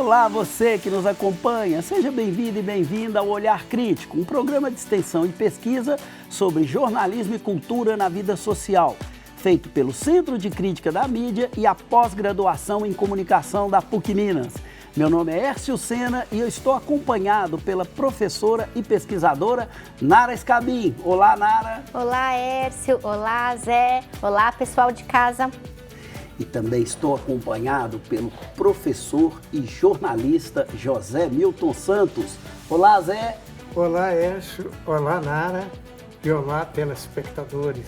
Olá, você que nos acompanha, seja bem-vindo e bem-vinda ao Olhar Crítico, um programa de extensão e pesquisa sobre jornalismo e cultura na vida social, feito pelo Centro de Crítica da Mídia e a pós-graduação em comunicação da PUC Minas. Meu nome é Hércio Sena e eu estou acompanhado pela professora e pesquisadora Nara Scabin. Olá, Nara. Olá, Hércio. Olá, Zé. Olá, pessoal de casa. E também estou acompanhado pelo professor e jornalista José Milton Santos. Olá, Zé. Olá, Hércio. Olá, Nara. E olá, telespectadores.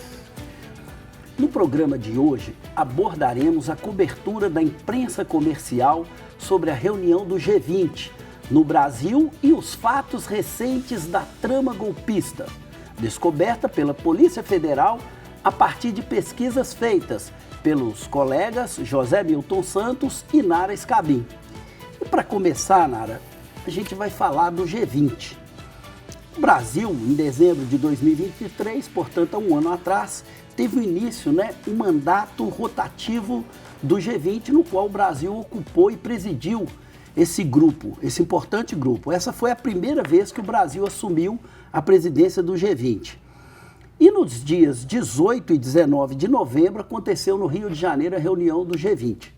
No programa de hoje, abordaremos a cobertura da imprensa comercial sobre a reunião do G20 no Brasil e os fatos recentes da trama golpista, descoberta pela Polícia Federal a partir de pesquisas feitas pelos colegas José Milton Santos e Nara Scabin. E para começar, Nara, a gente vai falar do G20. O Brasil, em dezembro de 2023, portanto, há um ano atrás, teve o início, um mandato rotativo do G20, no qual o Brasil ocupou e presidiu esse grupo, esse importante grupo. Essa foi a primeira vez que o Brasil assumiu a presidência do G20. E nos dias 18 e 19 de novembro aconteceu no Rio de Janeiro a reunião do G20.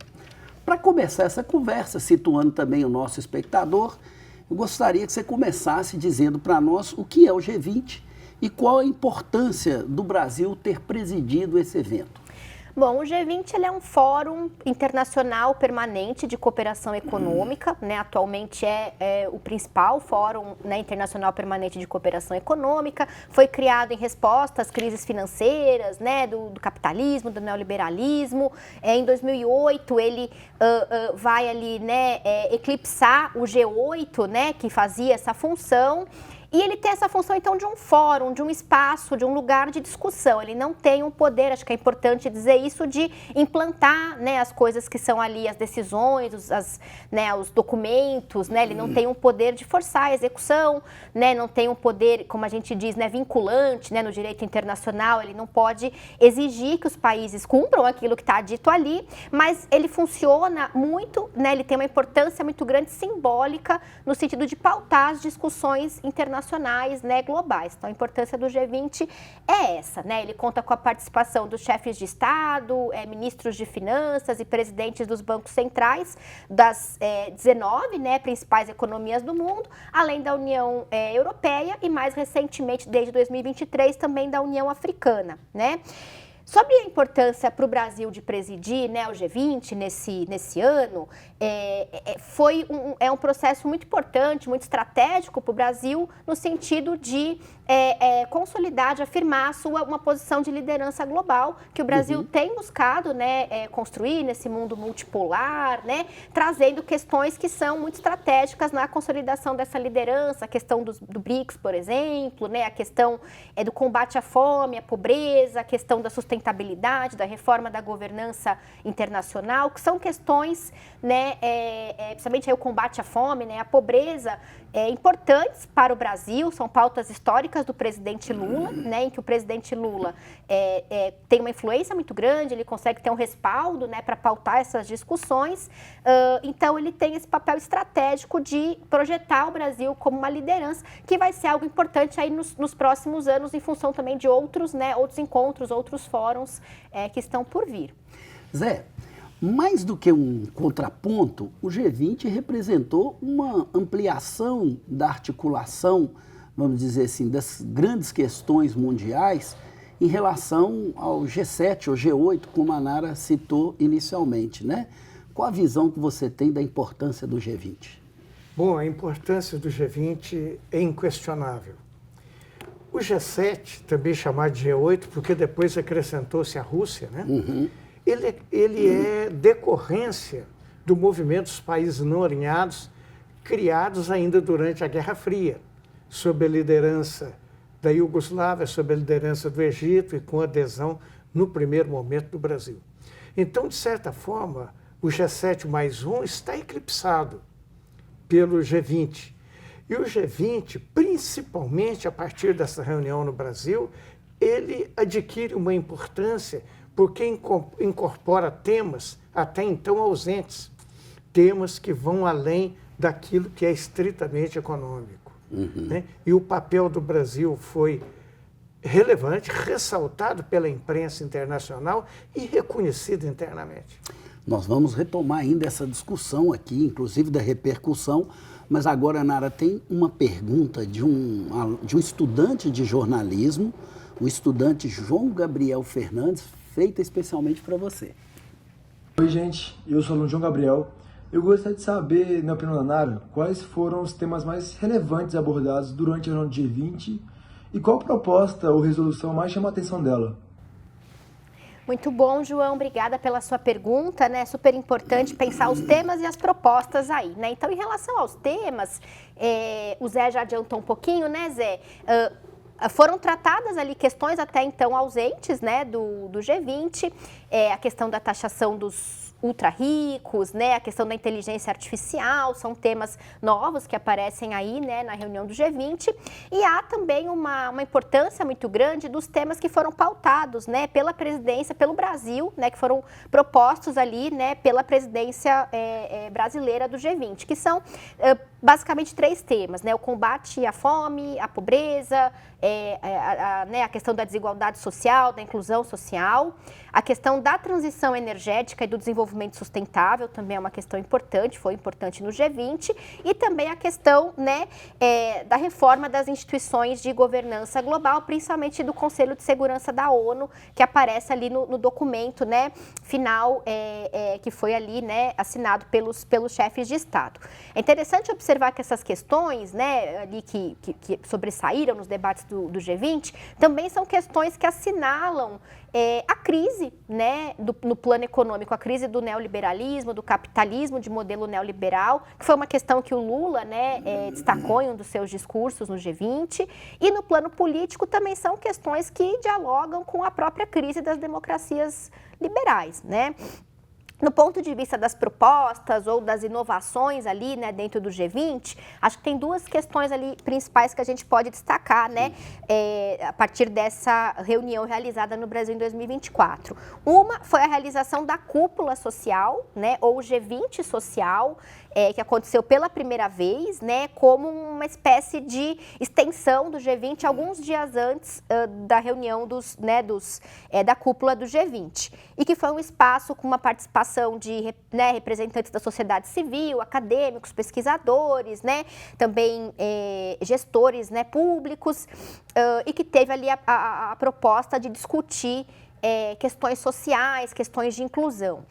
Para começar essa conversa, situando também o nosso espectador, eu gostaria que você começasse dizendo para nós o que é o G20 e qual a importância do Brasil ter presidido esse evento. Bom, o G20 ele é um fórum internacional permanente de cooperação econômica, Atualmente é o principal fórum internacional permanente de cooperação econômica. Foi criado em resposta às crises financeiras, do capitalismo, do neoliberalismo. Em 2008 ele vai ali, eclipsar o G8, que fazia essa função. E ele tem essa função, então, de um fórum, de um espaço, de um lugar de discussão. Ele não tem um poder, acho que é importante dizer isso, de implantar as coisas que são ali, as decisões, os documentos, Ele não tem um poder de forçar a execução, Não tem um poder, como a gente diz, vinculante, no direito internacional. Ele não pode exigir que os países cumpram aquilo que está dito ali, mas ele funciona muito, Ele tem uma importância muito grande, simbólica, no sentido de pautar as discussões internacionais, globais. Então, a importância do G20 é essa, Ele conta com a participação dos chefes de Estado, ministros de Finanças e presidentes dos bancos centrais das 19, principais economias do mundo, além da União Europeia e, mais recentemente, desde 2023, também da União Africana, Sobre a importância para o Brasil de presidir o G20 nesse ano, é um processo muito importante, muito estratégico para o Brasil, no sentido de consolidar, de afirmar uma posição de liderança global, que o Brasil tem buscado construir nesse mundo multipolar, trazendo questões que são muito estratégicas na consolidação dessa liderança, a questão do BRICS, por exemplo, a questão do combate à fome, à pobreza, a questão da sustentabilidade, da reforma da governança internacional, que são questões, principalmente aí o combate à fome, à pobreza, importantes para o Brasil, são pautas históricas do presidente Lula, em que o presidente Lula tem uma influência muito grande, ele consegue ter um respaldo para pautar essas discussões, então ele tem esse papel estratégico de projetar o Brasil como uma liderança, que vai ser algo importante aí nos próximos anos, em função também de outros encontros, outros fóruns que estão por vir. Zé, mais do que um contraponto, o G20 representou uma ampliação da articulação, vamos dizer assim, das grandes questões mundiais em relação ao G7 ou G8, como a Nara citou inicialmente, Qual a visão que você tem da importância do G20? Bom, a importância do G20 é inquestionável. O G7, também chamado de G8, porque depois acrescentou-se a Rússia, Ele é decorrência do movimento dos países não alinhados, criados ainda durante a Guerra Fria, sob a liderança da Iugoslávia, sob a liderança do Egito e com adesão, no primeiro momento, do Brasil. Então, de certa forma, o G7+1 está eclipsado pelo G20. E o G20, principalmente a partir dessa reunião no Brasil, ele adquire uma importância porque incorpora temas até então ausentes. temas que vão além daquilo que é estritamente econômico. Né? E o papel do Brasil foi relevante, ressaltado pela imprensa internacional e reconhecido internamente. Nós vamos retomar ainda essa discussão aqui, inclusive da repercussão, mas agora, Nara, tem uma pergunta de um estudante de jornalismo, o estudante João Gabriel Fernandes, feita especialmente para você. Oi, gente, eu sou o aluno João Gabriel. Eu gostaria de saber, na opinião da Nara, quais foram os temas mais relevantes abordados durante a reunião do G20 e qual proposta ou resolução mais chama a atenção dela. Muito bom, João, obrigada pela sua pergunta, né? Super importante pensar os temas e as propostas aí, né? Então, em relação aos temas, o Zé já adiantou um pouquinho, né, Zé? Foram tratadas ali questões até então ausentes, né, do G20, a questão da taxação dos ultra ricos, né, a questão da inteligência artificial, são temas novos que aparecem aí, né, na reunião do G20, e há também uma importância muito grande dos temas que foram pautados, né, pela presidência, pelo Brasil, né, que foram propostos ali, né, pela presidência brasileira do G20, que são basicamente 3 temas, né, o combate à fome, à pobreza, a questão da desigualdade social, da inclusão social, a questão da transição energética e do desenvolvimento sustentável também é uma questão importante, foi importante no G20, e também a questão, né, da reforma das instituições de governança global, principalmente do Conselho de Segurança da ONU, que aparece ali no documento, né, final, que foi ali, né, assinado pelos chefes de Estado. É interessante observar que essas questões, né, ali que sobressaíram nos debates do G20, também são questões que assinalam a crise, né, no plano econômico, a crise do neoliberalismo, do capitalismo de modelo neoliberal, que foi uma questão que o Lula, né, destacou em um dos seus discursos no G20, e no plano político também são questões que dialogam com a própria crise das democracias liberais, né? No ponto de vista das propostas ou das inovações ali, né, dentro do G20, acho que tem 2 questões ali principais que a gente pode destacar, né, a partir dessa reunião realizada no Brasil em 2024. Uma foi a realização da cúpula social, né, ou G20 social, que aconteceu pela primeira vez, né, como uma espécie de extensão do G20 alguns dias antes da reunião da cúpula do G20. E que foi um espaço com uma participação de, né, representantes da sociedade civil, acadêmicos, pesquisadores, né, também gestores, né, públicos, e que teve ali a proposta de discutir questões sociais, questões de inclusão.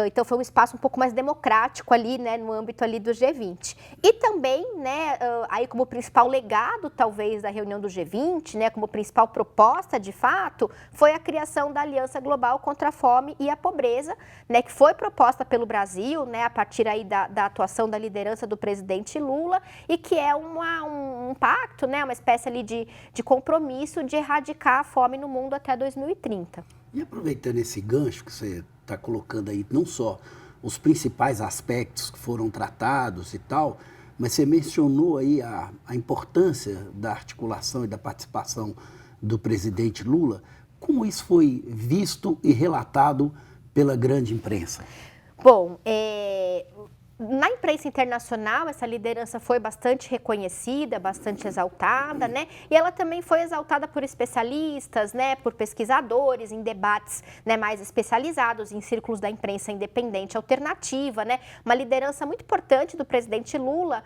Então, foi um espaço um pouco mais democrático ali, né, no âmbito ali do G20. E também, né, aí como principal legado, talvez, da reunião do G20, né, como principal proposta, de fato, foi a criação da Aliança Global contra a Fome e a Pobreza, né, que foi proposta pelo Brasil, né, a partir aí da atuação da liderança do presidente Lula, e que é um pacto, né, uma espécie ali de compromisso de erradicar a fome no mundo até 2030. E aproveitando esse gancho que você está colocando aí, não só os principais aspectos que foram tratados e tal, mas você mencionou aí a importância da articulação e da participação do presidente Lula. Como isso foi visto e relatado pela grande imprensa? Bom, na imprensa internacional, essa liderança foi bastante reconhecida, bastante exaltada, né? E ela também foi exaltada por especialistas, né? Por pesquisadores, em debates, né, mais especializados, em círculos da imprensa independente alternativa, né? Uma liderança muito importante do presidente Lula,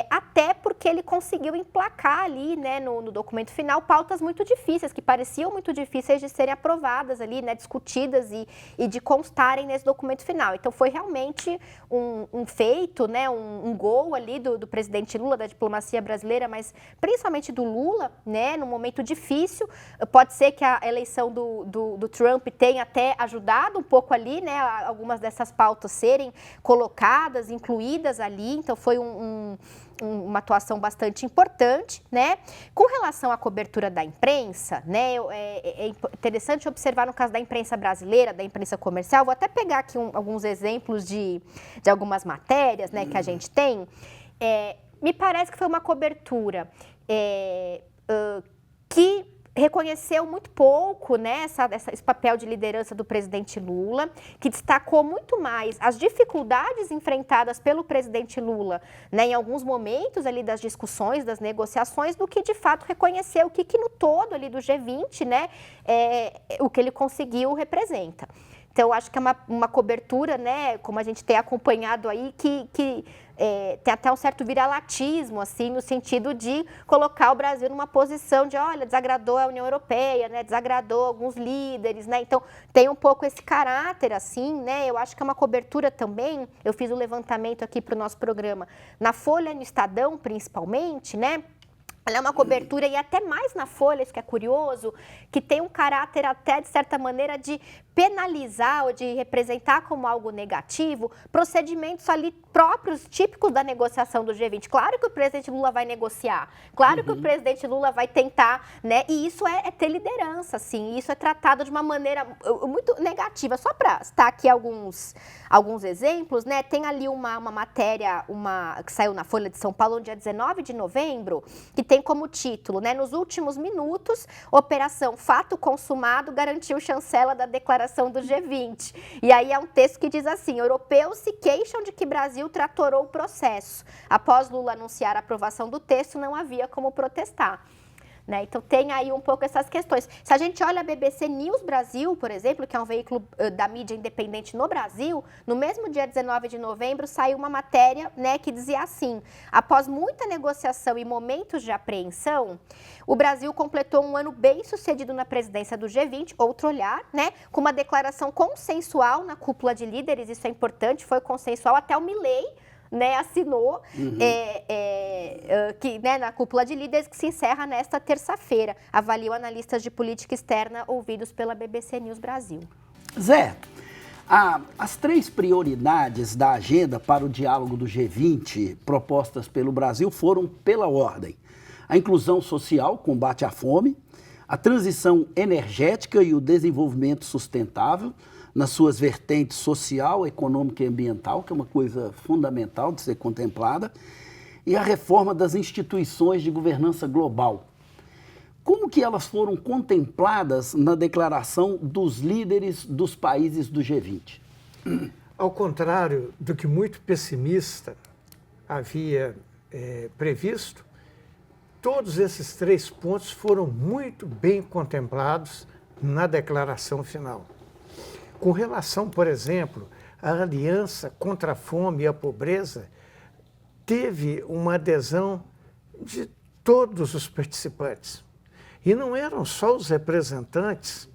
até porque ele conseguiu emplacar ali, né, no documento final, pautas muito difíceis, que pareciam muito difíceis de serem aprovadas ali, né? Discutidas e de constarem nesse documento final. Então, foi realmente um feito, né, um gol ali do presidente Lula, da diplomacia brasileira, mas principalmente do Lula, né, num momento difícil. Pode ser que a eleição do Trump tenha até ajudado um pouco ali, né, algumas dessas pautas serem colocadas, incluídas ali, então foi uma atuação bastante importante, né? Com relação à cobertura da imprensa, né, é interessante observar no caso da imprensa brasileira, da imprensa comercial, vou até pegar aqui alguns exemplos de algumas matérias, né, que a gente tem. Me parece que foi uma cobertura que reconheceu muito pouco, né, esse papel de liderança do presidente Lula, que destacou muito mais as dificuldades enfrentadas pelo presidente Lula, né, em alguns momentos ali das discussões, das negociações, do que de fato reconheceu o que no todo ali do G20, né, o que ele conseguiu representa. Então, eu acho que é uma cobertura, né, como a gente tem acompanhado aí, que tem até um certo viralatismo, assim, no sentido de colocar o Brasil numa posição de, olha, desagradou a União Europeia, né, desagradou alguns líderes, né, então tem um pouco esse caráter, assim, né, eu acho que é uma cobertura também, eu fiz um levantamento aqui para o nosso programa, na Folha e no Estadão, principalmente, né, ela é uma cobertura, e até mais na Folha, isso que é curioso, que tem um caráter até, de certa maneira, de penalizar ou de representar como algo negativo procedimentos ali próprios, típicos da negociação do G20. Claro que o presidente Lula vai negociar, claro que o presidente Lula vai tentar, né? E isso é ter liderança, assim, isso é tratado de uma maneira muito negativa. Só para citar aqui alguns exemplos, né? Tem ali uma matéria que saiu na Folha de São Paulo no dia 19 de novembro, que tem como título, né? Nos últimos minutos, Operação Fato Consumado garantiu chancela da declaração do G20. E aí é um texto que diz assim: europeus se queixam de que Brasil tratorou o processo. Após Lula anunciar a aprovação do texto, não havia como protestar. Né? Então tem aí um pouco essas questões. Se a gente olha a BBC News Brasil, por exemplo, que é um veículo da mídia independente no Brasil, no mesmo dia 19 de novembro saiu uma matéria, né, que dizia assim: após muita negociação e momentos de apreensão, o Brasil completou um ano bem sucedido na presidência do G20, outro olhar, né, com uma declaração consensual na cúpula de líderes, isso é importante, foi consensual, até o Milei, né, assinou, que, né, na cúpula de líderes, que se encerra nesta terça-feira, avaliam analistas de política externa ouvidos pela BBC News Brasil. Zé, as 3 prioridades da agenda para o diálogo do G20 propostas pelo Brasil foram pela ordem: a inclusão social, combate à fome, a transição energética e o desenvolvimento sustentável, nas suas vertentes social, econômica e ambiental, que é uma coisa fundamental de ser contemplada, e a reforma das instituições de governança global. Como que elas foram contempladas na declaração dos líderes dos países do G20? Ao contrário do que muito pessimista havia previsto, todos esses 3 pontos foram muito bem contemplados na declaração final. Com relação, por exemplo, à aliança contra a fome e a pobreza, teve uma adesão de todos os participantes. E não eram só os representantes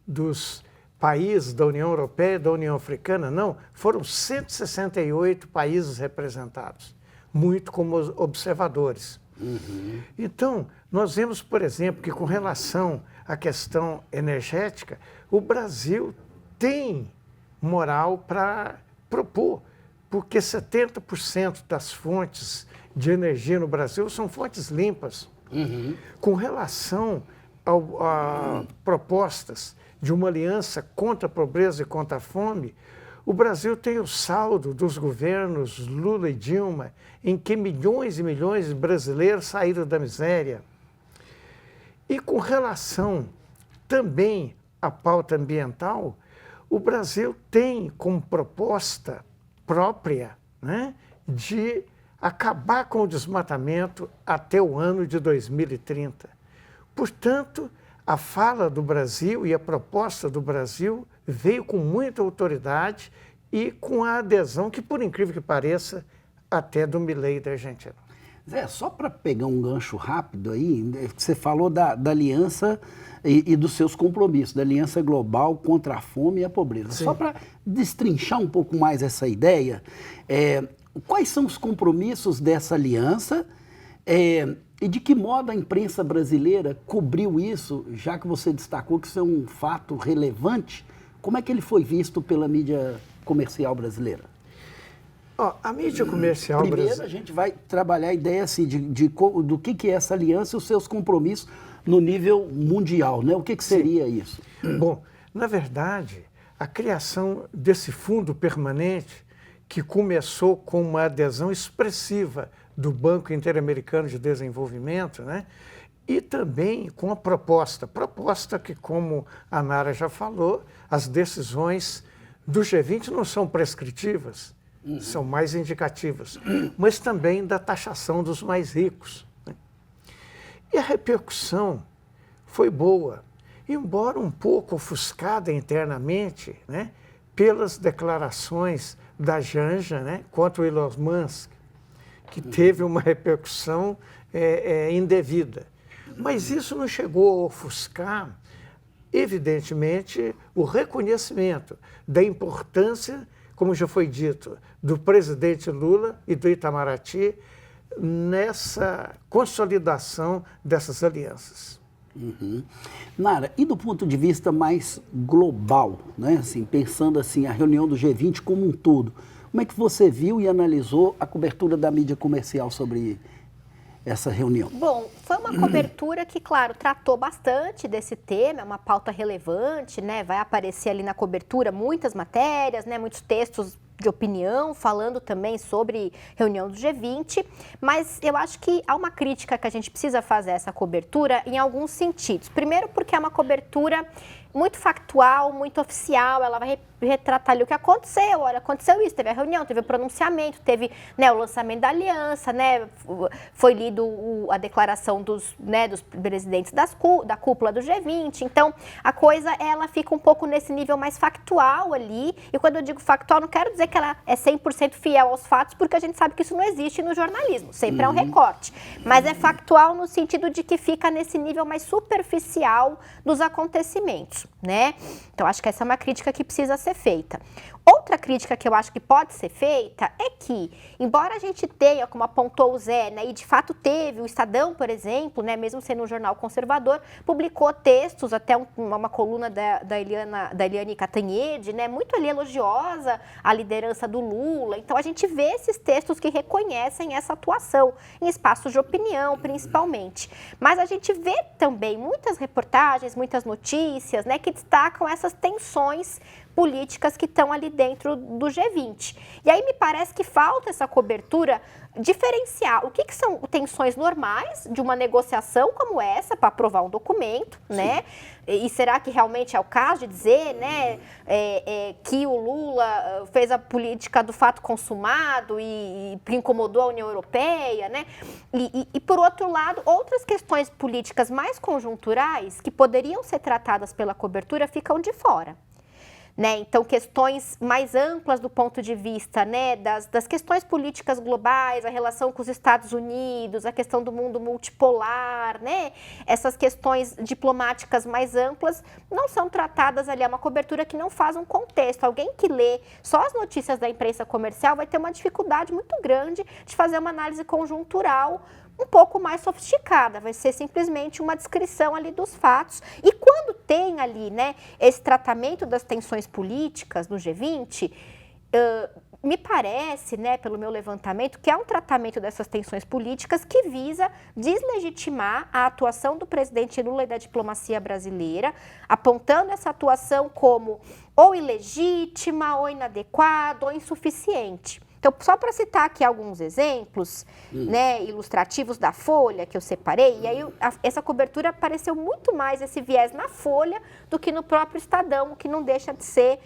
dos países da União Europeia e da União Africana, não, foram 168 países representados, muito como observadores. Então, nós vemos, por exemplo, que com relação à questão energética, o Brasil tem moral para propor, porque 70% das fontes de energia no Brasil são fontes limpas. Com relação a propostas de uma aliança contra a pobreza e contra a fome, o Brasil tem o saldo dos governos Lula e Dilma, em que milhões e milhões de brasileiros saíram da miséria. E com relação também à pauta ambiental, o Brasil tem como proposta própria, né, de acabar com o desmatamento até o ano de 2030. Portanto, a fala do Brasil e a proposta do Brasil veio com muita autoridade e com a adesão, que por incrível que pareça, até do Milei da Argentina. Zé, só para pegar um gancho rápido aí, você falou da aliança e dos seus compromissos, da aliança global contra a fome e a pobreza. Sim. Só para destrinchar um pouco mais essa ideia, quais são os compromissos dessa aliança e de que modo a imprensa brasileira cobriu isso, já que você destacou que isso é um fato relevante? Como é que ele foi visto pela mídia comercial brasileira? A mídia comercial brasileira... Primeiro, a gente vai trabalhar a ideia assim, do que é essa aliança e os seus compromissos no nível mundial, né? O que seria isso? Bom, na verdade, a criação desse fundo permanente, que começou com uma adesão expressiva do Banco Interamericano de Desenvolvimento, né? E também com a proposta que, como a Nara já falou, as decisões do G20 não são prescritivas, são mais indicativas, mas também da taxação dos mais ricos, né? E a repercussão foi boa, embora um pouco ofuscada internamente, né, pelas declarações da Janja, né, contra o Elon Musk, que teve uma repercussão indevida. Mas isso não chegou a ofuscar, evidentemente, o reconhecimento da importância, como já foi dito, do presidente Lula e do Itamaraty nessa consolidação dessas alianças. Nara, e do ponto de vista mais global, né? Assim, pensando assim, a reunião do G20 como um todo, como é que você viu e analisou a cobertura da mídia comercial sobre essa reunião? Bom, foi uma cobertura que, claro, tratou bastante desse tema, é uma pauta relevante, né? Vai aparecer ali na cobertura muitas matérias, né? Muitos textos de opinião, falando também sobre reunião do G20, mas eu acho que há uma crítica que a gente precisa fazer a essa cobertura em alguns sentidos. Primeiro, porque é uma cobertura muito factual, muito oficial, ela vai retratar ali o que aconteceu, olha, aconteceu isso, teve a reunião, teve o pronunciamento, teve, né, o lançamento da aliança, né, foi lido a declaração dos presidentes da cúpula do G20, então a coisa, ela fica um pouco nesse nível mais factual ali, e quando eu digo factual, não quero dizer que ela é 100% fiel aos fatos, porque a gente sabe que isso não existe no jornalismo, sempre é um recorte, mas é factual no sentido de que fica nesse nível mais superficial dos acontecimentos, né? Então, acho que essa é uma crítica que precisa ser feita. Outra crítica que eu acho que pode ser feita é que, embora a gente tenha, como apontou o Zé, né, e de fato teve, o Estadão, por exemplo, né, mesmo sendo um jornal conservador, publicou textos, até uma coluna da Eliane Cantanhede, né, muito ali elogiosa à liderança do Lula. Então, a gente vê esses textos que reconhecem essa atuação, em espaços de opinião, principalmente. Mas a gente vê também muitas reportagens, muitas notícias, né, que destacam essas tensões políticas que estão ali dentro do G20. E aí me parece que falta essa cobertura diferenciar o que são tensões normais de uma negociação como essa para aprovar um documento, né? E será que realmente é o caso de dizer, né, que o Lula fez a política do fato consumado e incomodou a União Europeia, né? E por outro lado, outras questões políticas mais conjunturais que poderiam ser tratadas pela cobertura ficam de fora. Né? Então, questões mais amplas do ponto de vista, né, das questões políticas globais, a relação com os Estados Unidos, a questão do mundo multipolar, né? Essas questões diplomáticas mais amplas não são tratadas ali, é uma cobertura que não faz um contexto. Alguém que lê só as notícias da imprensa comercial vai ter uma dificuldade muito grande de fazer uma análise conjuntural um pouco mais sofisticada, vai ser simplesmente uma descrição ali dos fatos. E quando tem ali, né, esse tratamento das tensões políticas no G20, me parece, né, pelo meu levantamento, que é um tratamento dessas tensões políticas que visa deslegitimar a atuação do presidente Lula e da diplomacia brasileira, apontando essa atuação como ou ilegítima, ou inadequada, ou insuficiente. Então, só para citar aqui alguns exemplos, né, ilustrativos da Folha, que eu separei, e aí essa cobertura apareceu muito mais esse viés na Folha do que no próprio Estadão, o que não deixa de ser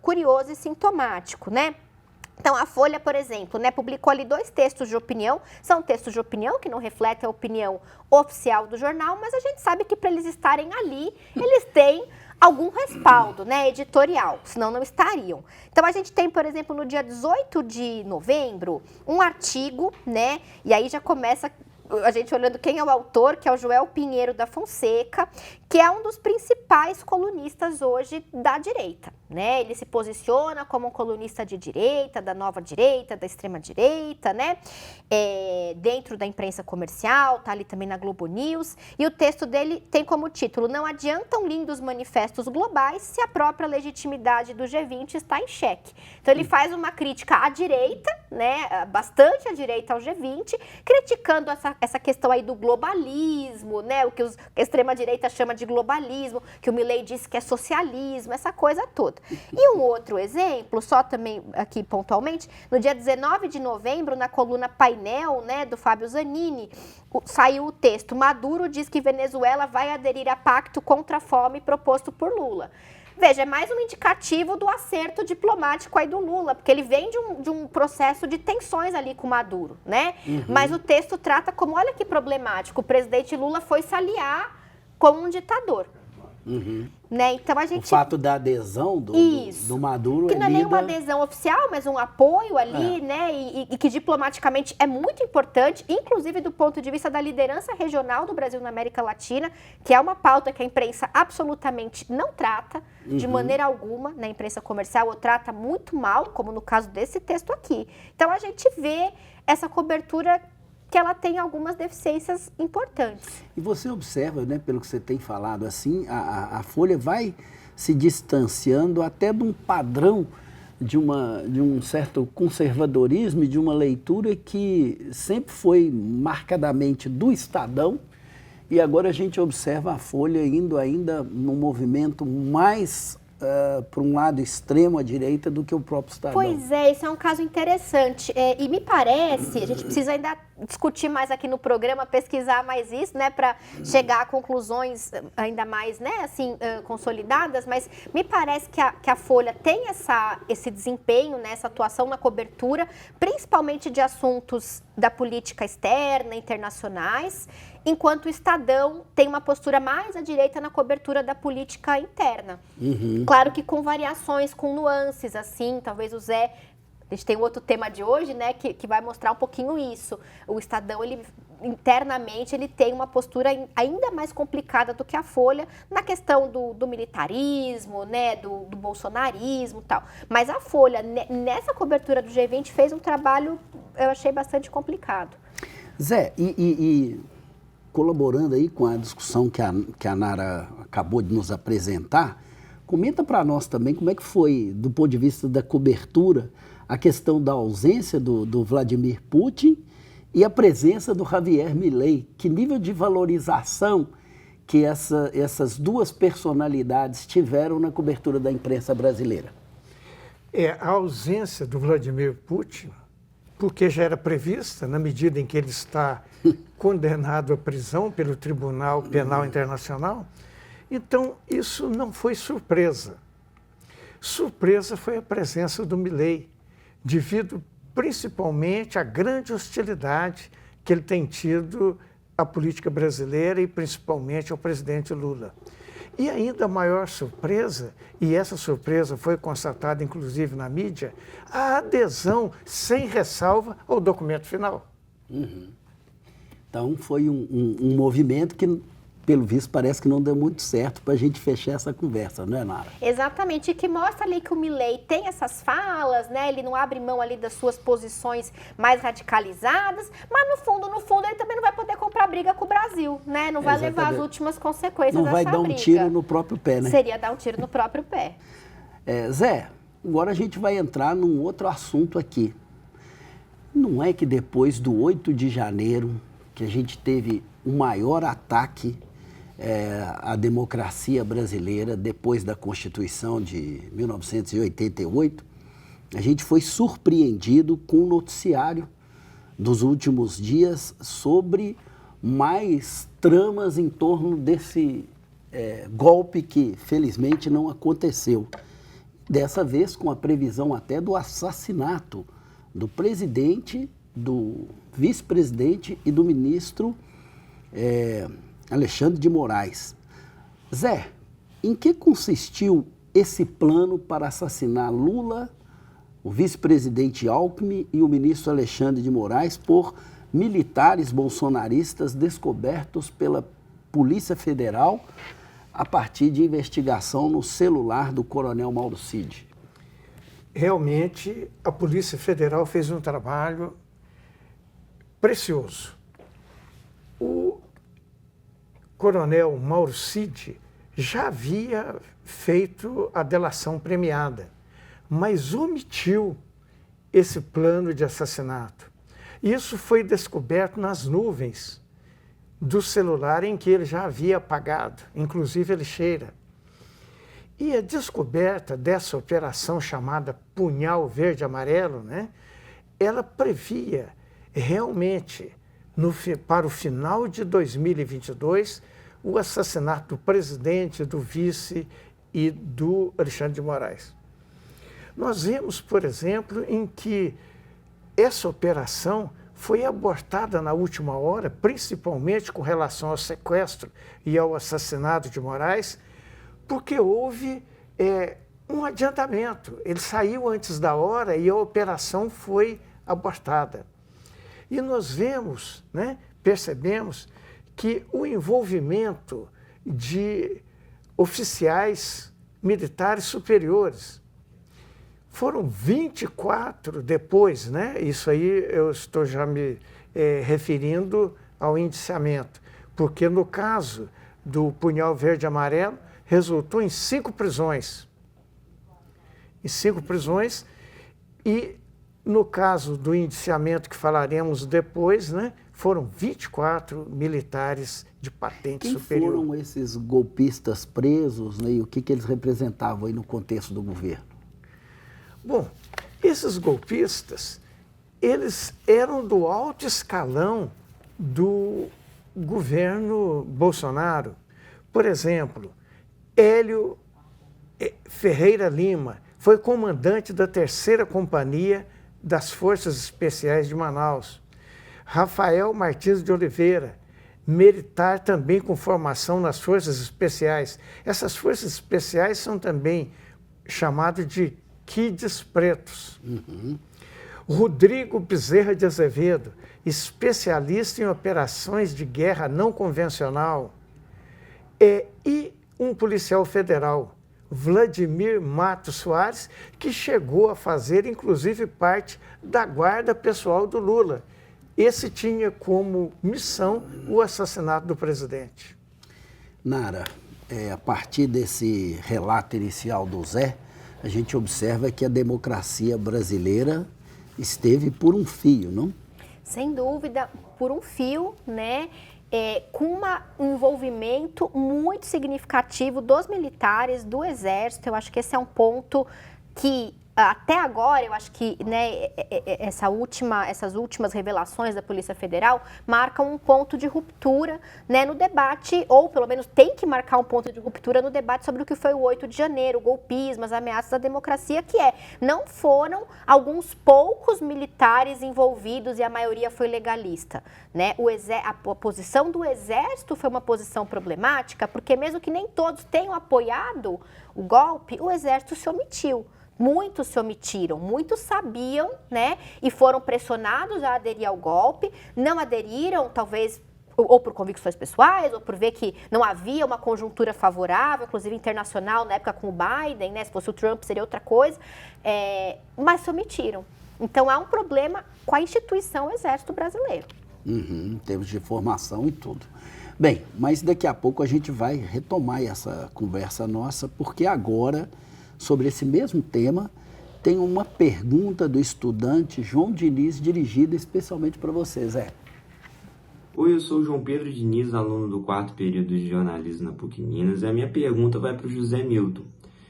curioso e sintomático, né? Então, a Folha, por exemplo, né, publicou ali 2 textos de opinião, são textos de opinião que não refletem a opinião oficial do jornal, mas a gente sabe que para eles estarem ali, eles têm algum respaldo, né, editorial, senão não estariam. Então, a gente tem, por exemplo, no dia 18 de novembro, um artigo, né, e aí já começa a gente olhando quem é o autor, que é o Joel Pinheiro da Fonseca, que é um dos principais colunistas hoje da direita, né? Ele se posiciona como um colunista de direita, da nova direita, da extrema direita, né? Dentro da imprensa comercial, tá ali também na Globo News, e o texto dele tem como título: "Não adiantam lindos manifestos globais se a própria legitimidade do G20 está em xeque". Então ele faz uma crítica à direita, né? Bastante à direita ao G20, criticando essa essa questão aí do globalismo, né? O que a extrema-direita chama de globalismo, que o Milei disse que é socialismo, essa coisa toda. E um outro exemplo, só também aqui pontualmente, no dia 19 de novembro, na coluna Painel, né, do Fábio Zanini, saiu o texto: Maduro diz que Venezuela vai aderir a pacto contra a fome proposto por Lula. Veja, é mais um indicativo do acerto diplomático aí do Lula, porque ele vem de um processo de tensões ali com o Maduro, né? Mas o texto trata como, olha que problemático, o presidente Lula foi se aliar com um ditador. Né? Então a gente... O fato da adesão do Maduro que não é nem uma adesão oficial, mas um apoio ali, né? E que diplomaticamente é muito importante, inclusive do ponto de vista da liderança regional do Brasil na América Latina, que é uma pauta que a imprensa absolutamente não trata, de maneira alguma, na imprensa comercial, ou trata muito mal, como no caso desse texto aqui. Então a gente vê essa cobertura que ela tem algumas deficiências importantes. E você observa, né, pelo que você tem falado, assim, a Folha vai se distanciando até de um padrão de um certo conservadorismo e de uma leitura que sempre foi marcadamente do Estadão, e agora a gente observa a Folha indo ainda num movimento mais para um lado extremo à direita do que o próprio Estadão. Pois é, isso é um caso interessante. E me parece, a gente precisa ainda discutir mais aqui no programa, pesquisar mais isso, né, para chegar a conclusões ainda mais, né, assim, consolidadas, mas me parece que a Folha tem esse desempenho, né, essa atuação na cobertura, principalmente de assuntos da política externa, internacionais, enquanto o Estadão tem uma postura mais à direita na cobertura da política interna. Claro que com variações, com nuances, assim, talvez o Zé... A gente tem um outro tema de hoje, né, que vai mostrar um pouquinho isso. O Estadão, ele internamente, ele tem uma postura ainda mais complicada do que a Folha na questão do militarismo, né, do bolsonarismo e tal. Mas a Folha, nessa cobertura do G20, fez um trabalho, eu achei bastante complicado. Zé, e colaborando aí com a discussão que a Nara acabou de nos apresentar, comenta para nós também como é que foi, do ponto de vista da cobertura, a questão da ausência do Vladimir Putin e a presença do Javier Milei. Que nível de valorização que essas duas personalidades tiveram na cobertura da imprensa brasileira? A ausência do Vladimir Putin, porque já era prevista, na medida em que ele está condenado à prisão pelo Tribunal Penal Internacional, então isso não foi surpresa. Surpresa foi a presença do Milei, devido principalmente à grande hostilidade que ele tem tido à política brasileira e principalmente ao presidente Lula. E ainda a maior surpresa, e essa surpresa foi constatada inclusive na mídia, a adesão sem ressalva ao documento final. Então foi um movimento que, pelo visto, parece que não deu muito certo para a gente fechar essa conversa, não é, Nara? Exatamente, e que mostra ali que o Milei tem essas falas, né? Ele não abre mão ali das suas posições mais radicalizadas, mas no fundo, ele também não vai poder comprar briga com o Brasil, né? Não vai levar as últimas consequências dessa briga. Não vai dar um tiro no próprio pé, né? Seria dar um tiro no próprio pé. Zé, agora a gente vai entrar num outro assunto aqui. Não é que depois do 8 de janeiro, que a gente teve o maior ataque a democracia brasileira depois da Constituição de 1988, a gente foi surpreendido com o noticiário dos últimos dias sobre mais tramas em torno desse golpe que, felizmente, não aconteceu. Dessa vez com a previsão até do assassinato do presidente, do vice-presidente e do ministro Alexandre de Moraes. Zé, em que consistiu esse plano para assassinar Lula, o vice-presidente Alckmin e o ministro Alexandre de Moraes por militares bolsonaristas descobertos pela Polícia Federal a partir de investigação no celular do coronel Mauro Cid? Realmente, a Polícia Federal fez um trabalho precioso. O coronel Mauro Cid já havia feito a delação premiada, mas omitiu esse plano de assassinato. Isso foi descoberto nas nuvens do celular em que ele já havia apagado, inclusive a lixeira. E a descoberta dessa operação chamada Punhal Verde-Amarelo, né, ela previa realmente, para o final de 2022, o assassinato do presidente, do vice e do Alexandre de Moraes. Nós vemos, por exemplo, em que essa operação foi abortada na última hora, principalmente com relação ao sequestro e ao assassinato de Moraes, porque houve um adiantamento. Ele saiu antes da hora e a operação foi abortada. E nós vemos, né, percebemos que o envolvimento de oficiais militares superiores foram 24 depois, né? Isso aí eu estou já me referindo ao indiciamento, porque no caso do Punhal Verde-Amarelo resultou em 5 prisões. E no caso do indiciamento que falaremos depois, né, foram 24 militares de patente superior. Quem foram esses golpistas presos, né, e o que eles representavam aí no contexto do governo? Bom, esses golpistas, eles eram do alto escalão do governo Bolsonaro. Por exemplo, Hélio Ferreira Lima foi comandante da 3ª Companhia das Forças Especiais de Manaus. Rafael Martins de Oliveira, militar também com formação nas Forças Especiais. Essas Forças Especiais são também chamadas de Kids Pretos. Rodrigo Bezerra de Azevedo, especialista em operações de guerra não convencional. E um policial federal, Vladimir Matos Soares, que chegou a fazer, inclusive, parte da guarda pessoal do Lula. Esse tinha como missão o assassinato do presidente. Nara, a partir desse relato inicial do Zé, a gente observa que a democracia brasileira esteve por um fio, não? Sem dúvida, por um fio, né? Com um envolvimento muito significativo dos militares, do Exército. Eu acho que esse é um ponto que, até agora, eu acho que, né, essas últimas revelações da Polícia Federal marcam um ponto de ruptura, né, no debate, ou pelo menos tem que marcar um ponto de ruptura no debate sobre o que foi o 8 de janeiro, o golpismo, as ameaças à democracia, não foram alguns poucos militares envolvidos e a maioria foi legalista, né? A posição do Exército foi uma posição problemática, porque mesmo que nem todos tenham apoiado o golpe, o Exército se omitiu. Muitos se omitiram, muitos sabiam, né, e foram pressionados a aderir ao golpe, não aderiram, talvez, ou por convicções pessoais, ou por ver que não havia uma conjuntura favorável, inclusive internacional, na época com o Biden, né, se fosse o Trump seria outra coisa, mas se omitiram. Então, há um problema com a instituição Exército Brasileiro. Em termos de formação e tudo. Bem, mas daqui a pouco a gente vai retomar essa conversa nossa, porque agora, sobre esse mesmo tema, tem uma pergunta do estudante João Diniz, dirigida especialmente para você, Zé. Oi, eu sou o João Pedro Diniz, aluno do 4º período de jornalismo na PUC Minas, e a minha pergunta vai para o José Milton.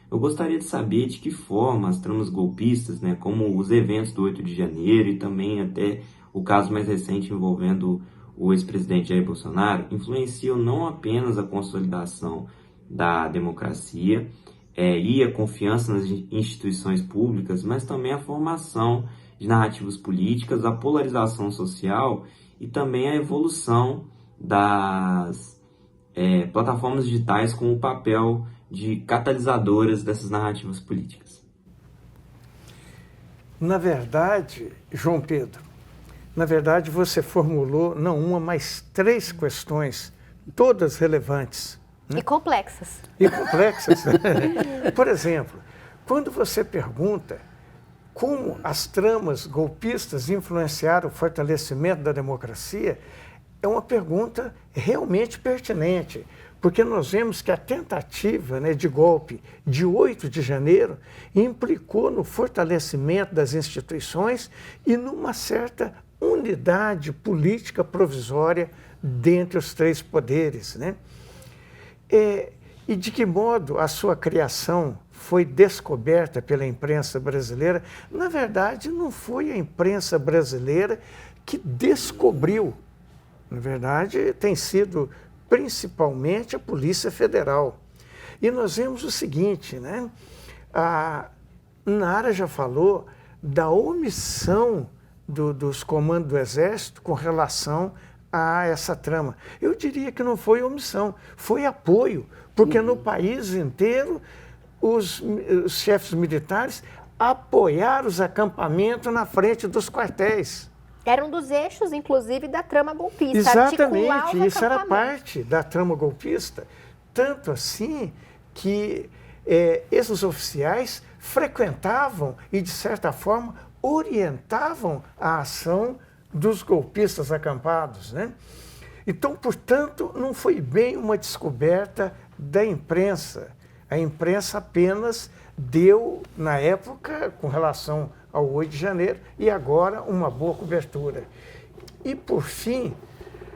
Eu gostaria de saber de que forma as tramas golpistas, né, como os eventos do 8 de janeiro e também até o caso mais recente envolvendo o ex-presidente Jair Bolsonaro, influenciam não apenas a consolidação da democracia, e a confiança nas instituições públicas, mas também a formação de narrativas políticas, a polarização social e também a evolução das plataformas digitais com o papel de catalisadoras dessas narrativas políticas. Na verdade, João Pedro, você formulou não uma, mas 3 questões, todas relevantes. E complexas. Por exemplo, quando você pergunta como as tramas golpistas influenciaram o fortalecimento da democracia, é uma pergunta realmente pertinente, porque nós vemos que a tentativa, né, de golpe de 8 de janeiro implicou no fortalecimento das instituições e numa certa unidade política provisória dentre os três poderes, né? E de que modo a sua criação foi descoberta pela imprensa brasileira? Na verdade, não foi a imprensa brasileira que descobriu. Na verdade, tem sido principalmente a Polícia Federal. E nós vemos o seguinte, né? A Nara já falou da omissão dos comandos do Exército com relação a essa trama. Eu diria que não foi omissão, foi apoio, porque no país inteiro os chefes militares apoiaram os acampamentos na frente dos quartéis. Era um dos eixos, inclusive, da trama golpista. Exatamente, isso era parte da trama golpista. Tanto assim que esses oficiais frequentavam e, de certa forma, orientavam a ação dos golpistas acampados, né? Então, portanto, não foi bem uma descoberta da imprensa. A imprensa apenas deu, na época, com relação ao 8 de janeiro, e agora uma boa cobertura. E, por fim,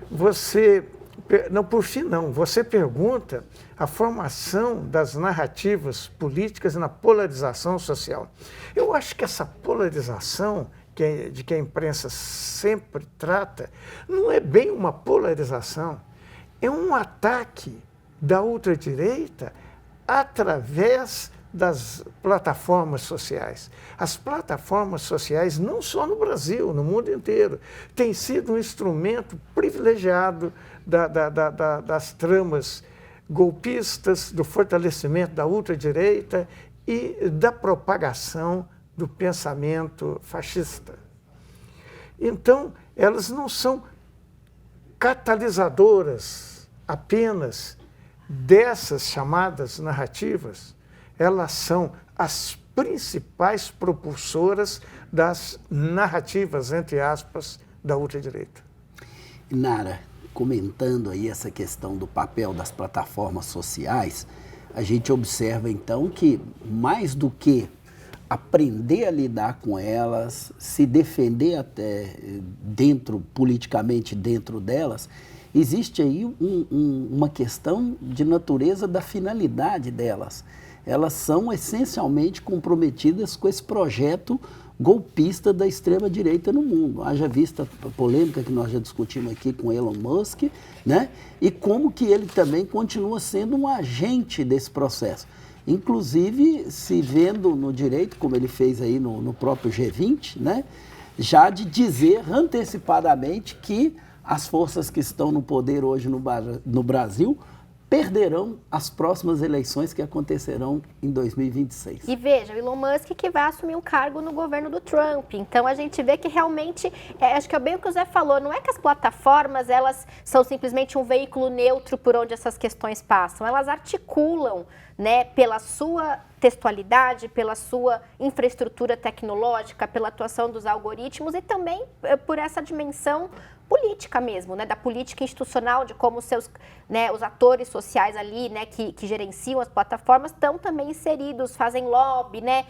você pergunta a formação das narrativas políticas na polarização social. Eu acho que essa polarização de que a imprensa sempre trata, não é bem uma polarização, é um ataque da ultradireita através das plataformas sociais. As plataformas sociais, não só no Brasil, no mundo inteiro, têm sido um instrumento privilegiado das tramas golpistas, do fortalecimento da ultradireita e da propagação do pensamento fascista. Então, elas não são catalisadoras apenas dessas chamadas narrativas, elas são as principais propulsoras das narrativas, entre aspas, da ultradireita. Nara, comentando aí essa questão do papel das plataformas sociais, a gente observa então que mais do que aprender a lidar com elas, se defender até politicamente dentro delas, existe aí uma questão de natureza da finalidade delas. Elas são essencialmente comprometidas com esse projeto golpista da extrema-direita no mundo. Haja vista a polêmica que nós já discutimos aqui com Elon Musk, né? E como que ele também continua sendo um agente desse processo. Inclusive, se vendo no direito, como ele fez aí no próprio G20, né? Já de dizer antecipadamente que as forças que estão no poder hoje no Brasil perderão as próximas eleições que acontecerão em 2026. E veja, o Elon Musk que vai assumir um cargo no governo do Trump. Então a gente vê que realmente, acho que é bem o que o Zé falou, não é que as plataformas elas são simplesmente um veículo neutro por onde essas questões passam. Elas articulam, né, pela sua textualidade, pela sua infraestrutura tecnológica, pela atuação dos algoritmos e também por essa dimensão política mesmo, né, da política institucional, de como os atores sociais ali, né, que gerenciam as plataformas estão também inseridos, fazem lobby, né,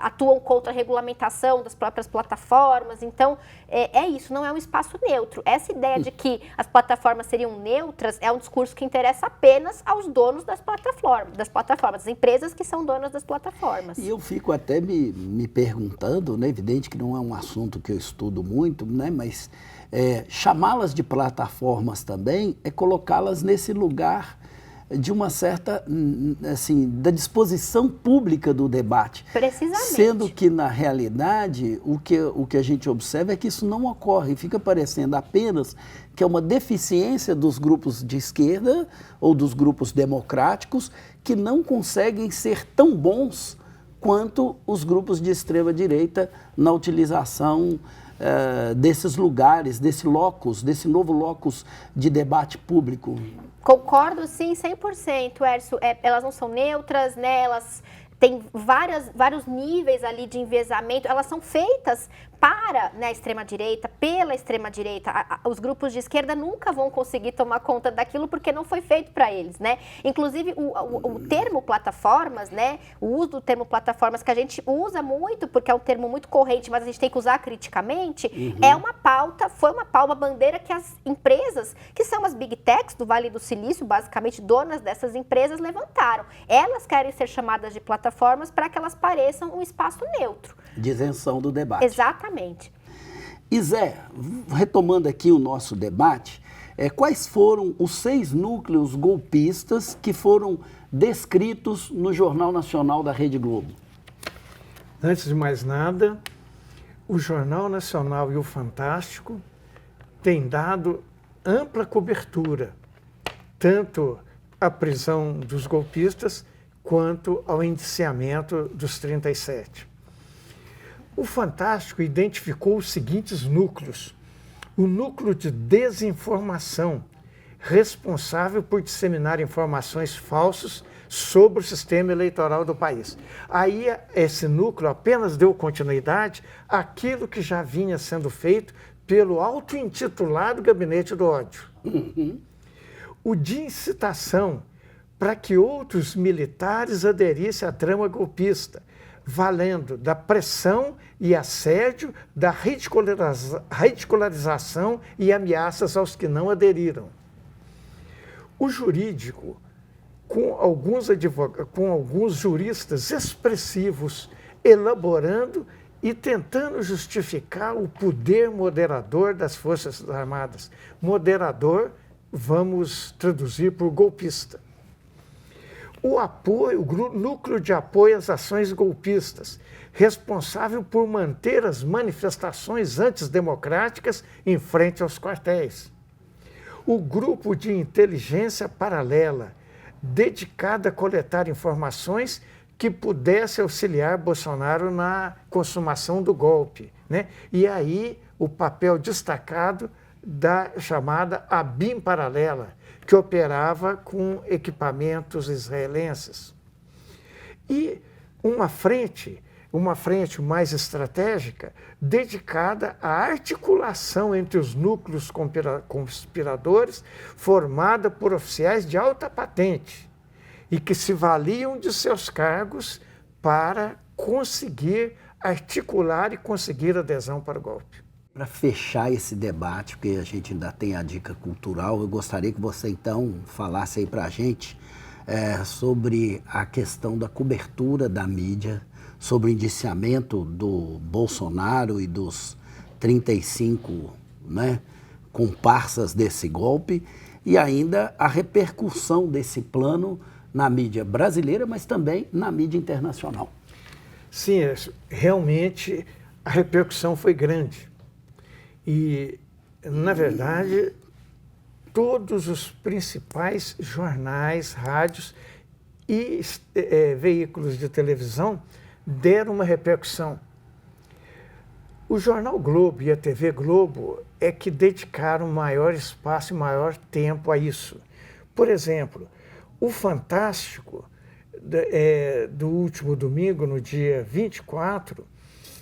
atuam contra a regulamentação das próprias plataformas. Então, é isso, não é um espaço neutro. Essa ideia de que as plataformas seriam neutras é um discurso que interessa apenas aos donos das plataformas, das empresas que são donas das plataformas. E eu fico até me perguntando, né, evidente que não é um assunto que eu estudo muito, né, mas chamá-las de plataformas também é colocá-las nesse lugar de uma certa, assim, da disposição pública do debate. Precisamente. Sendo que, na realidade, o que a gente observa é que isso não ocorre. Fica parecendo apenas que é uma deficiência dos grupos de esquerda ou dos grupos democráticos que não conseguem ser tão bons quanto os grupos de extrema-direita na utilização desses lugares, desse novo locus de debate público. Concordo, sim, 100%, Hércio. Elas não são neutras, né? Elas têm vários níveis ali de enviesamento. Elas são feitas para, né, a extrema-direita, pela extrema-direita, os grupos de esquerda nunca vão conseguir tomar conta daquilo porque não foi feito para eles, né? Inclusive, o termo plataformas, né, o uso do termo plataformas que a gente usa muito, porque é um termo muito corrente, mas a gente tem que usar criticamente, é uma pauta, foi uma bandeira que as empresas, que são as Big Techs do Vale do Silício, basicamente donas dessas empresas, levantaram. Elas querem ser chamadas de plataformas para que elas pareçam um espaço neutro. De isenção do debate. Exatamente. E Zé, retomando aqui o nosso debate, quais foram os 6 núcleos golpistas que foram descritos no Jornal Nacional da Rede Globo? Antes de mais nada, o Jornal Nacional e o Fantástico têm dado ampla cobertura, tanto à prisão dos golpistas quanto ao indiciamento dos 37. O Fantástico identificou os seguintes núcleos. O núcleo de desinformação, responsável por disseminar informações falsas sobre o sistema eleitoral do país. Aí esse núcleo apenas deu continuidade àquilo que já vinha sendo feito pelo auto-intitulado Gabinete do Ódio. O de incitação para que outros militares aderissem à trama golpista, valendo da pressão e assédio, da ridicularização e ameaças aos que não aderiram. O jurídico, com alguns juristas expressivos, elaborando e tentando justificar o poder moderador das Forças Armadas. Moderador, vamos traduzir por golpista. O núcleo de apoio às ações golpistas, responsável por manter as manifestações antidemocráticas em frente aos quartéis. O grupo de inteligência paralela, dedicado a coletar informações que pudesse auxiliar Bolsonaro na consumação do golpe, né? E aí o papel destacado da chamada ABIN paralela, que operava com equipamentos israelenses. E uma frente mais estratégica, dedicada à articulação entre os núcleos conspiradores, formada por oficiais de alta patente e que se valiam de seus cargos para conseguir articular e conseguir adesão para o golpe. Para fechar esse debate, porque a gente ainda tem a dica cultural, eu gostaria que você então falasse aí para a gente sobre a questão da cobertura da mídia, sobre o indiciamento do Bolsonaro e dos 35, né, comparsas desse golpe, e ainda a repercussão desse plano na mídia brasileira, mas também na mídia internacional. Sim, realmente a repercussão foi grande. E, na verdade, todos os principais jornais, rádios e veículos de televisão deram uma repercussão. O Jornal Globo e a TV Globo é que dedicaram maior espaço e maior tempo a isso. Por exemplo, o Fantástico, do último domingo, no dia 24,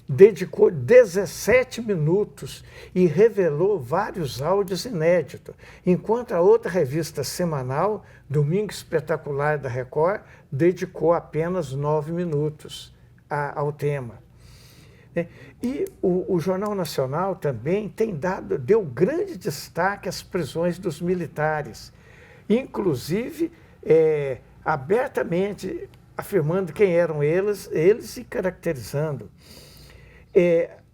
dedicou 17 minutos e revelou vários áudios inéditos, enquanto a outra revista semanal, Domingo Espetacular da Record, dedicou apenas 9 minutos ao tema. E o Jornal Nacional também deu grande destaque às prisões dos militares, inclusive abertamente afirmando quem eram eles e caracterizando.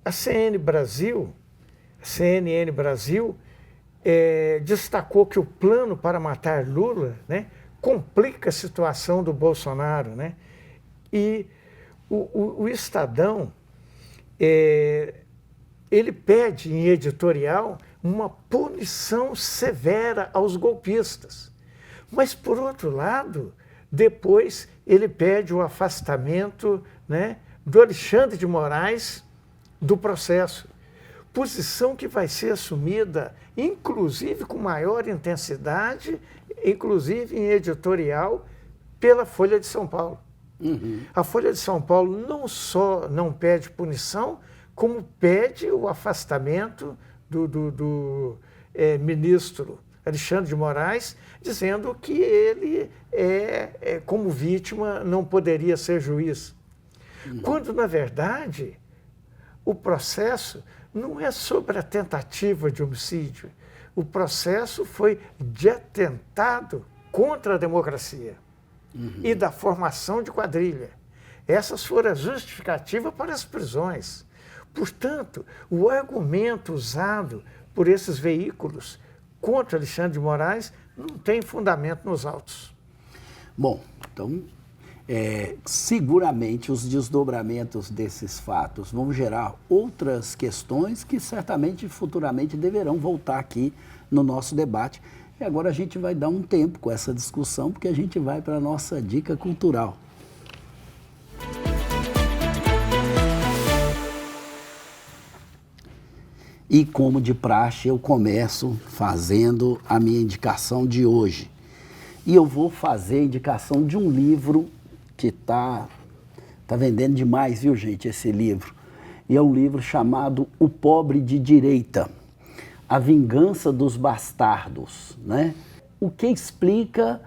A CNN Brasil destacou que o plano para matar Lula, né, complica a situação do Bolsonaro, né? E o Estadão, ele pede em editorial uma punição severa aos golpistas. Mas, por outro lado, depois ele pede o afastamento, né, do Alexandre de Moraes do processo. Posição que vai ser assumida, inclusive com maior intensidade, inclusive em editorial, pela Folha de São Paulo. A Folha de São Paulo não só não pede punição, como pede o afastamento do ministro Alexandre de Moraes, dizendo que ele, como vítima, não poderia ser juiz. Quando, na verdade, o processo não é sobre a tentativa de homicídio. O processo foi de atentado contra a democracia e da formação de quadrilha. Essas foram as justificativas para as prisões. Portanto, o argumento usado por esses veículos contra Alexandre de Moraes não tem fundamento nos autos. Bom, então, seguramente os desdobramentos desses fatos vão gerar outras questões que certamente futuramente deverão voltar aqui no nosso debate. E agora a gente vai dar um tempo com essa discussão, porque a gente vai para a nossa dica cultural. E como de praxe, eu começo fazendo a minha indicação de hoje. E eu vou fazer a indicação de um livro que tá vendendo demais, viu, gente, esse livro. E é um livro chamado O Pobre de Direita, A Vingança dos Bastardos, né? O que explica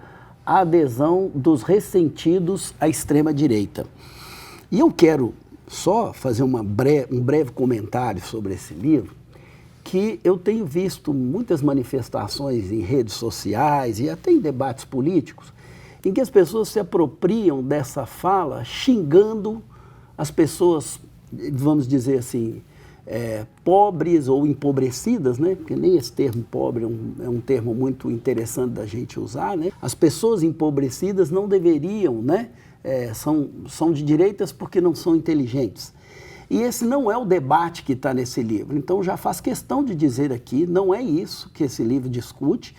a adesão dos ressentidos à extrema-direita. E eu quero só fazer um breve comentário sobre esse livro, que eu tenho visto muitas manifestações em redes sociais e até em debates políticos, em que as pessoas se apropriam dessa fala xingando as pessoas, vamos dizer assim, pobres ou empobrecidas, né? Porque nem esse termo pobre é um termo muito interessante da gente usar, né? As pessoas empobrecidas não deveriam, né? São de direitas porque não são inteligentes. E esse não é o debate que está nesse livro. Então, já faço questão de dizer aqui, não é isso que esse livro discute.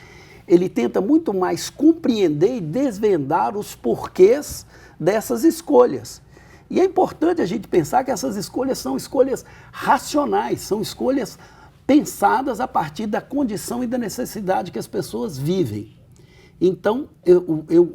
Ele tenta muito mais compreender e desvendar os porquês dessas escolhas. E é importante a gente pensar que essas escolhas são escolhas racionais, são escolhas pensadas a partir da condição e da necessidade que as pessoas vivem. Então,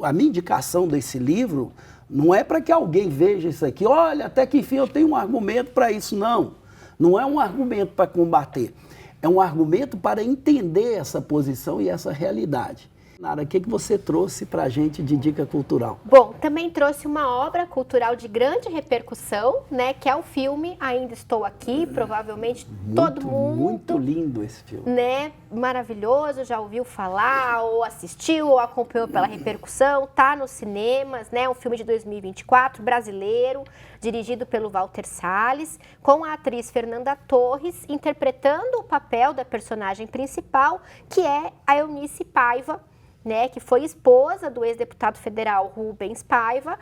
a minha indicação desse livro não é para que alguém veja isso aqui, olha, até que enfim eu tenho um argumento para isso, não. Não é um argumento para combater, é um argumento para entender essa posição e essa realidade. Nara, o que você trouxe para a gente de dica cultural? Bom, também trouxe uma obra cultural de grande repercussão, né, que é o filme Ainda Estou Aqui, provavelmente todo mundo... Muito lindo esse filme. Né, maravilhoso, já ouviu falar, ou assistiu, ou acompanhou pela repercussão, tá nos cinemas, né, um filme de 2024, brasileiro, dirigido pelo Walter Salles, com a atriz Fernanda Torres, interpretando o papel da personagem principal, que é a Eunice Paiva, né, que foi esposa do ex-deputado federal Rubens Paiva,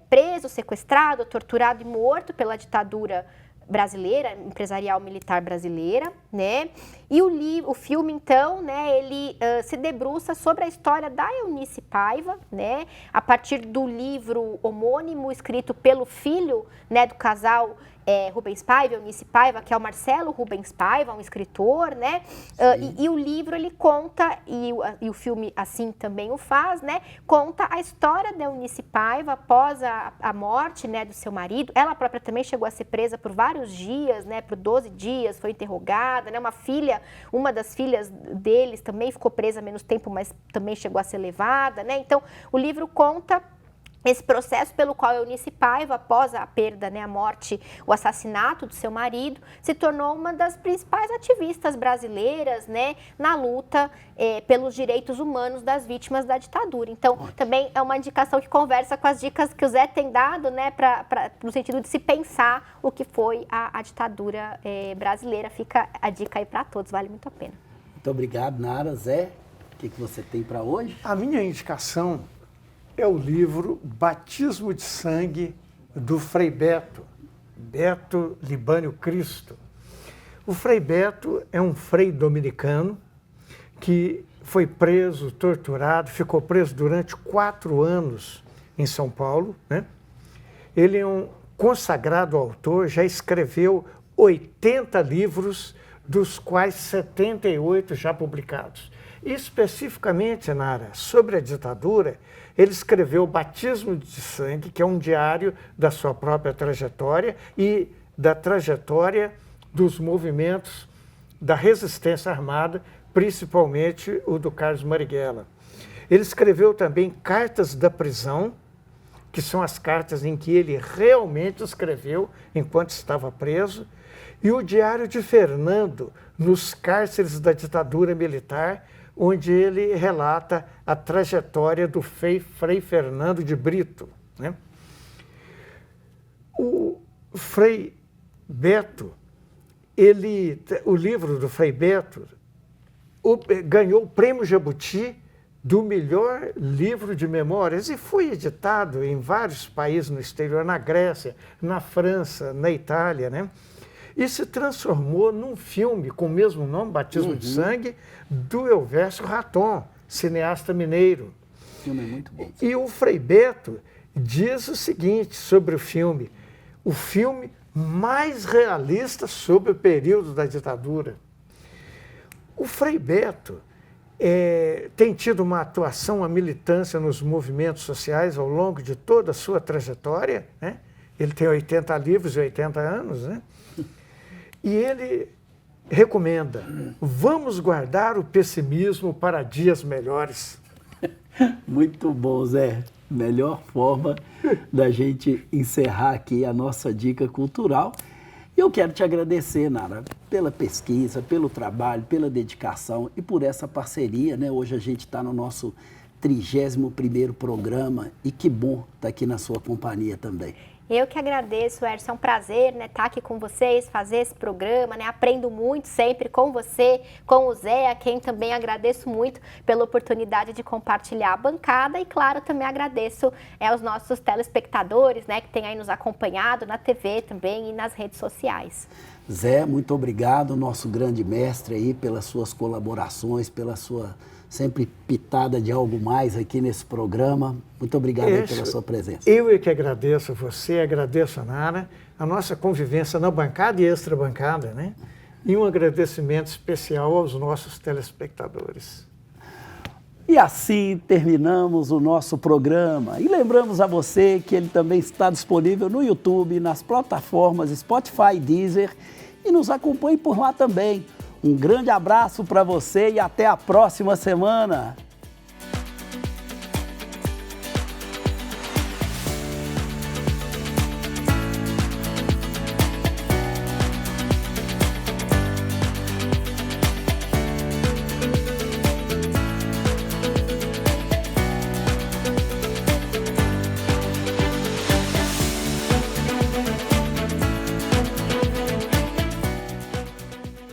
preso, sequestrado, torturado e morto pela ditadura brasileira, empresarial militar brasileira, né? E o filme, então, né, ele se debruça sobre a história da Eunice Paiva, né? A partir do livro homônimo escrito pelo filho, né, do casal Rubens Paiva, Eunice Paiva, que é o Marcelo Rubens Paiva, um escritor, né? E o livro, ele conta, e o filme assim também o faz, né? Conta a história da Eunice Paiva após a morte, né, do seu marido. Ela própria também chegou a ser presa por vários dias, né? Por 12 dias, foi interrogada, né? Uma das filhas deles também ficou presa há menos tempo, mas também chegou a ser levada, né? Então, o livro conta esse processo pelo qual Eunice Paiva, após a perda, né, a morte, o assassinato do seu marido, se tornou uma das principais ativistas brasileiras, né, na luta pelos direitos humanos das vítimas da ditadura. Então, também é uma indicação que conversa com as dicas que o Zé tem dado, né, no sentido de se pensar o que foi a ditadura brasileira. Fica a dica aí para todos, vale muito a pena. Muito obrigado, Nara. Zé, o que você tem para hoje? A minha indicação é o livro Batismo de Sangue, do Frei Beto Libânio Cristo. O Frei Beto é um frei dominicano que foi preso, torturado, ficou preso durante 4 anos em São Paulo, né? Ele é um consagrado autor, já escreveu 80 livros, dos quais 78 já publicados. E especificamente, Nara, sobre a ditadura, ele escreveu Batismo de Sangue, que é um diário da sua própria trajetória, e da trajetória dos movimentos da resistência armada, principalmente o do Carlos Marighella. Ele escreveu também Cartas da Prisão, que são as cartas em que ele realmente escreveu enquanto estava preso, e o Diário de Fernando, nos cárceres da ditadura militar, onde ele relata a trajetória do Frei Fernando de Brito, né? O Frei Beto, o livro do Frei Beto ganhou o Prêmio Jabuti do melhor livro de memórias e foi editado em vários países no exterior, na Grécia, na França, na Itália, né? E se transformou num filme com o mesmo nome, Batismo de Sangue, do Elvésio Raton, cineasta mineiro. O filme é muito bom. E o Frei Beto diz o seguinte sobre o filme mais realista sobre o período da ditadura. O Frei Beto tem tido uma atuação, uma militância nos movimentos sociais ao longo de toda a sua trajetória, né? Ele tem 80 livros e 80 anos, né? E ele recomenda: vamos guardar o pessimismo para dias melhores. Muito bom, Zé. Melhor forma da gente encerrar aqui a nossa dica cultural. E eu quero te agradecer, Nara, pela pesquisa, pelo trabalho, pela dedicação e por essa parceria, né? Hoje a gente está no nosso 31º programa e que bom estar aqui na sua companhia também. Eu que agradeço, Edson, é um prazer, né, estar aqui com vocês, fazer esse programa, né, aprendo muito sempre com você, com o Zé, a quem também agradeço muito pela oportunidade de compartilhar a bancada e, claro, também agradeço aos nossos telespectadores, né, que têm aí nos acompanhado na TV também e nas redes sociais. Zé, muito obrigado, nosso grande mestre aí, pelas suas colaborações, pela sua sempre pitada de algo mais aqui nesse programa. Muito obrigado aí pela sua presença. Eu é que agradeço a você, agradeço a Nara, a nossa convivência na bancada e extra-bancada, né? E um agradecimento especial aos nossos telespectadores. E assim terminamos o nosso programa. E lembramos a você que ele também está disponível no YouTube, nas plataformas Spotify e Deezer. E nos acompanhe por lá também. Um grande abraço para você e até a próxima semana.